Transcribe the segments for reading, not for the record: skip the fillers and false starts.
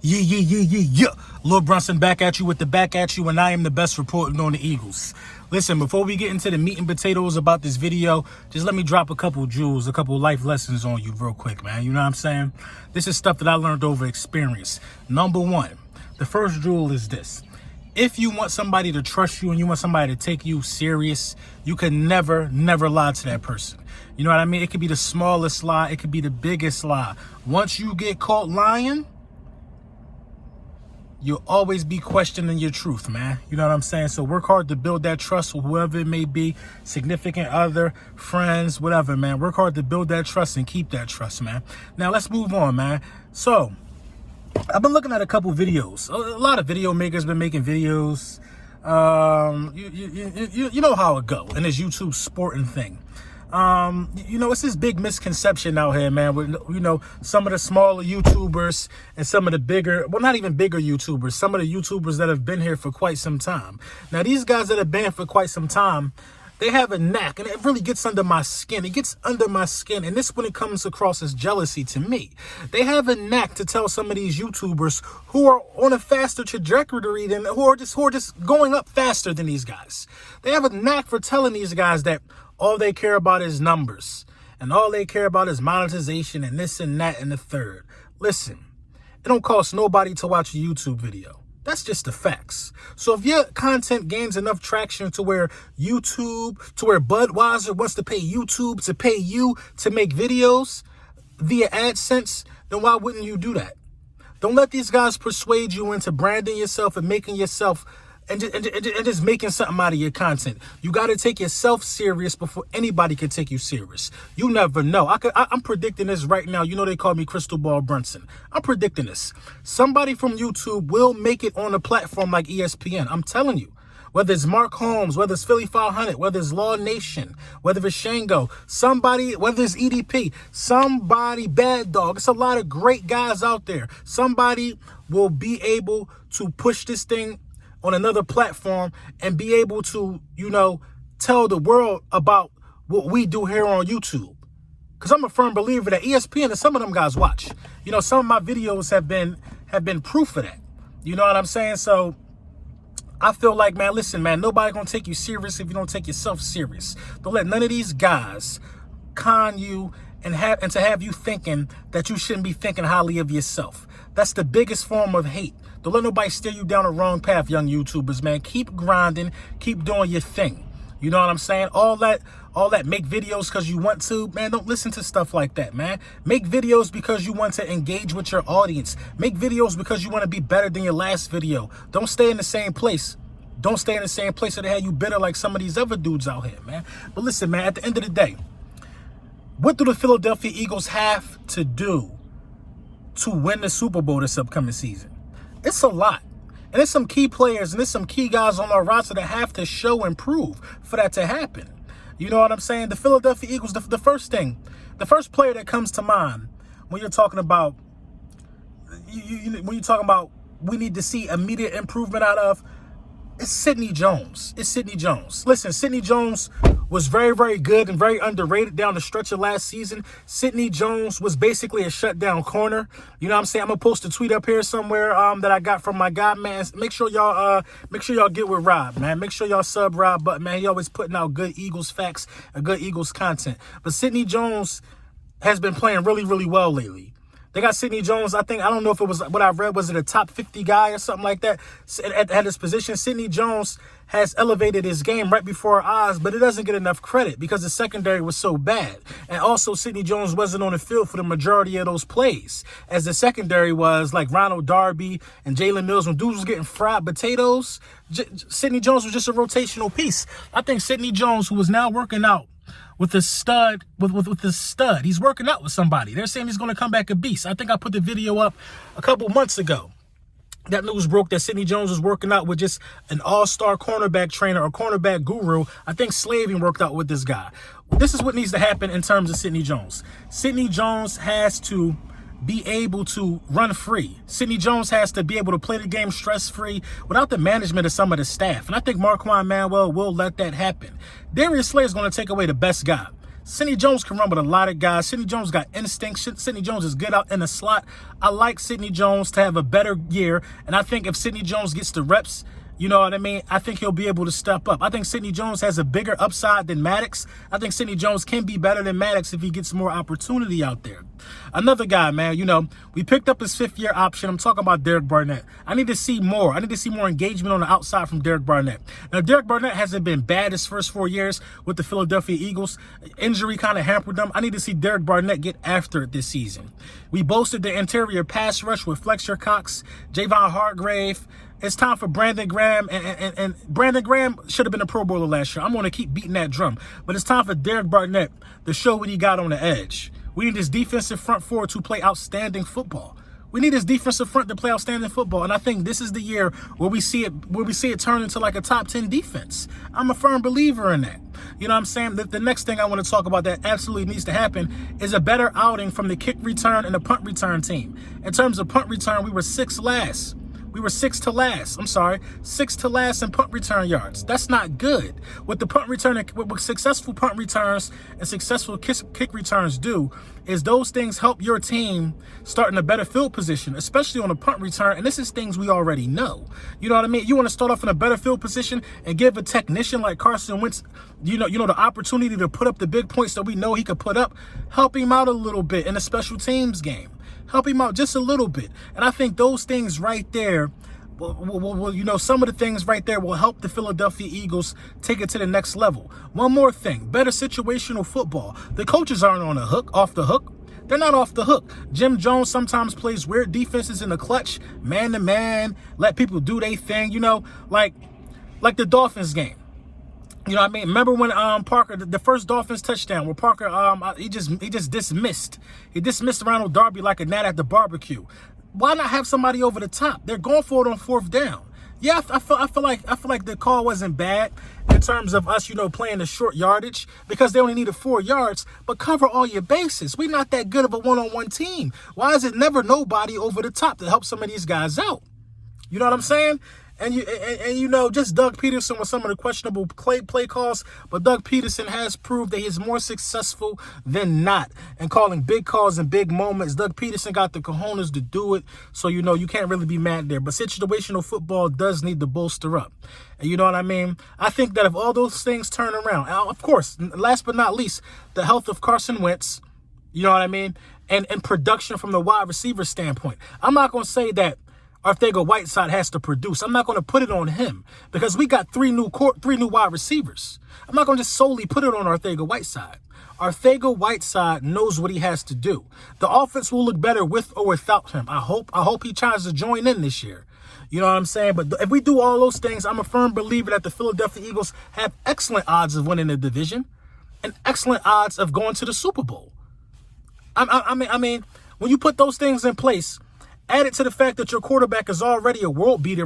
Yeah. Lil Brunson back at you with the back at you, and I am the best reporting on the Eagles. Listen, before we get into the meat and potatoes about this video, just let me drop a couple jewels, a couple life lessons on you real quick, man. You know what I'm saying? This is stuff that I learned over experience. Number one, the first jewel is this. If you want somebody to trust you and you want somebody to take you serious, you can never lie to that person. You know what I mean? It could be the smallest lie. It could be the biggest lie. Once you get caught lying, you'll always be questioning your truth, man. You know what I'm saying? So work hard to build that trust with whoever it may be, significant other, friends, whatever, man. Work hard to build that trust and keep that trust, man. Now, let's move on, man. So, I've been looking at a couple videos. A lot of video makers been making videos. You know how it go in this YouTube sporting thing. It's this big misconception out here, man, with, some of the smaller YouTubers and some of the bigger, well, not even bigger YouTubers, some of the YouTubers that have been here for quite some time. Now, these guys that have been here for quite some time, they have a knack, and it really gets under my skin. It gets under my skin, and this when it comes across as jealousy to me. They have a knack to tell some of these YouTubers who are on a faster trajectory than, who are just going up faster than these guys. They have a knack for telling these guys that all they care about is numbers, and all they care about is monetization and this and that and the third. Listen, it don't cost nobody to watch a YouTube video. That's just the facts. So if your content gains enough traction to where Budweiser wants to pay YouTube to pay you to make videos via AdSense, then why wouldn't you do that? Don't let these guys persuade you into branding yourself and making yourself and just making something out of your content. You got to take yourself serious before anybody can take you serious. You never know. I'm predicting this right now. You know they call me Crystal Ball Brunson. I'm predicting this. Somebody from YouTube will make it on a platform like ESPN. I'm telling you. Whether it's Mark Holmes, whether it's Philly 500, whether it's Law Nation, whether it's Shango, somebody, whether it's EDP, somebody, Bad Dog. It's a lot of great guys out there. Somebody will be able to push this thing on another platform and be able to, tell the world about what we do here on YouTube. Because I'm a firm believer that ESPN and some of them guys watch. Some of my videos have been proof of that. You know what I'm saying? So I feel like, man, listen, man, nobody gonna take you serious if you don't take yourself serious. Don't let none of these guys con you and to have you thinking that you shouldn't be thinking highly of yourself. That's the biggest form of hate. Don't let nobody steer you down the wrong path, young YouTubers, man. Keep grinding, keep doing your thing. You know what I'm saying? All that make videos because you want to, man, don't listen to stuff like that, man. Make videos because you want to engage with your audience. Make videos because you want to be better than your last video. Don't stay in the same place. Don't stay in the same place so they have you bitter like some of these other dudes out here, man. But listen, man, at the end of the day, what do the Philadelphia Eagles have to do to win the Super Bowl this upcoming season? It's a lot. And there's some key players and there's some key guys on our roster that have to show and prove for that to happen. You know what I'm saying? The Philadelphia Eagles, the first player that comes to mind when you're talking about, we need to see immediate improvement out of, it's Sidney Jones. Listen, Sidney Jones was very, very good and very underrated down the stretch of last season. Sidney Jones was basically a shutdown corner. You know what I'm saying? I'm going to post a tweet up here somewhere that I got from my guy, man. Make sure y'all get with Rob, man. Make sure y'all sub Rob, but man, he always putting out good Eagles facts and good Eagles content. But Sidney Jones has been playing really, really well lately. They got Sidney Jones, I don't know if it was what I read, was it a top 50 guy or something like that at his position. Sidney Jones has elevated his game right before our eyes, but it doesn't get enough credit because the secondary was so bad. And also Sidney Jones wasn't on the field for the majority of those plays, as the secondary was like Ronald Darby and Jalen Mills. When dudes was getting fried potatoes, Sidney Jones was just a rotational piece. I think Sidney Jones, who is now working out with the stud, he's working out with somebody. They're saying he's going to come back a beast. I think I put the video up a couple months ago. That news broke that Sidney Jones was working out with just an all-star cornerback trainer or cornerback guru. I think Slaving worked out with this guy. This is what needs to happen in terms of Sidney Jones. Sidney Jones has to be able to run free. Sidney Jones has to be able to play the game stress-free without the management of some of the staff. And I think Marquand Manuel will let that happen. Darius Slayer is going to take away the best guy. Sidney Jones can run with a lot of guys. Sidney Jones got instinct. Sidney Jones is good out in the slot. I like Sidney Jones to have a better year. And I think if Sidney Jones gets the reps, you know what I mean, I think he'll be able to step up. I think Sidney Jones has a bigger upside than Maddox. I think Sidney Jones can be better than Maddox if he gets more opportunity out there. Another guy, man, you know, we picked up his 5th-year option. I'm talking about Derek Barnett. I need to see more. I need to see more engagement on the outside from Derek Barnett. Now, Derek Barnett hasn't been bad his first 4 years with the Philadelphia Eagles. Injury kind of hampered them. I need to see Derek Barnett get after it this season. We bolstered the interior pass rush with Fletcher Cox, Javon Hargrave. It's time for Brandon Graham, and Brandon Graham should have been a Pro Bowler last year. I'm going to keep beating that drum. But it's time for Derek Barnett to show what he got on the edge. We need his defensive front four to play outstanding football. We need his defensive front to play outstanding football, and I think this is the year where we see it turn into like a top 10 defense. I'm a firm believer in that. You know what I'm saying? The next thing I want to talk about that absolutely needs to happen is a better outing from the kick return and the punt return team. In terms of punt return, we were 6th last. We were 6th to last. I'm sorry, 6th to last in punt return yards. That's not good. What the punt return, what successful punt returns and successful kick returns do is those things help your team start in a better field position, especially on a punt return. And this is things we already know. You know what I mean? You want to start off in a better field position and give a technician like Carson Wentz, you know, the opportunity to put up the big points that we know he could put up. Help him out a little bit in a special teams game. Help him out just a little bit. And I think those things right there, well, you know, some of the things right there will help the Philadelphia Eagles take it to the next level. One more thing, better situational football. The coaches aren't on the hook, off the hook. They're not off the hook. Jim Jones sometimes plays weird defenses in the clutch, man to man, let people do their thing, you know, like the Dolphins game. You know what I mean? Remember when Parker, the first Dolphins touchdown, where Parker he just dismissed. He dismissed Ronald Darby like a gnat at the barbecue. Why not have somebody over the top? They're going for it on 4th down. Yeah, I feel like the call wasn't bad in terms of us, you know, playing the short yardage because they only needed 4 yards, but cover all your bases. We're not that good of a one-on-one team. Why is it never nobody over the top to help some of these guys out? You know what I'm saying? And you know, just Doug Peterson with some of the questionable play calls, but Doug Peterson has proved that he's more successful than not in calling big calls and big moments. Doug Peterson got the cojones to do it, so you know you can't really be mad there. But situational football does need to bolster up. And you know what I mean? I think that if all those things turn around, of course, last but not least, the health of Carson Wentz, you know what I mean, and production from the wide receiver standpoint. I'm not going to say that Arcega-Whiteside has to produce. I'm not going to put it on him because we got three new wide receivers. I'm not going to just solely put it on Arcega-Whiteside. Arcega-Whiteside knows what he has to do. The offense will look better with or without him. I hope he tries to join in this year. You know what I'm saying? But if we do all those things, I'm a firm believer that the Philadelphia Eagles have excellent odds of winning the division and excellent odds of going to the Super Bowl. I mean, when you put those things in place, added to the fact that your quarterback is already a world beater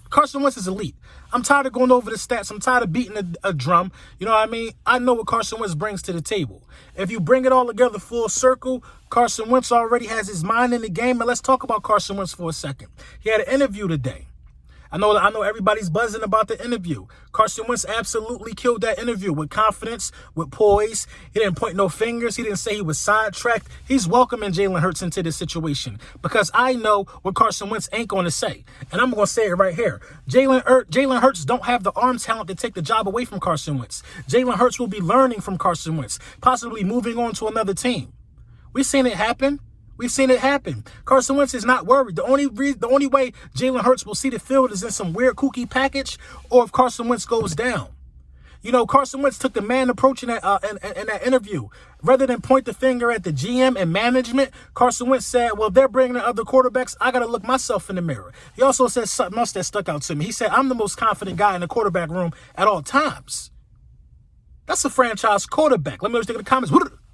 Carson Wentz is elite. I'm tired of going over the stats. I'm tired of beating a drum. You know what I mean? I know what Carson Wentz brings to the table. If you bring it all together full circle, Carson Wentz already has his mind in the game. And let's talk about Carson Wentz for a second. He had an interview today. I know everybody's buzzing about the interview. Carson Wentz absolutely killed that interview with confidence, with poise. He didn't point no fingers. He didn't say he was sidetracked. He's welcoming Jalen Hurts into this situation because I know what Carson Wentz ain't going to say. And I'm going to say it right here. Jalen Hurts don't have the arm talent to take the job away from Carson Wentz. Jalen Hurts will be learning from Carson Wentz, possibly moving on to another team. We've seen it happen. We've seen it happen. Carson Wentz is not worried. The only way Jalen Hurts will see the field is in some weird kooky package or if Carson Wentz goes down. You know, Carson Wentz took the man approach in that interview. Rather than point the finger at the GM and management, Carson Wentz said, well, they're bringing in other quarterbacks. I got to look myself in the mirror. He also said something else that stuck out to me. He said, I'm the most confident guy in the quarterback room at all times. That's a franchise quarterback. Let me know what you think in the comments.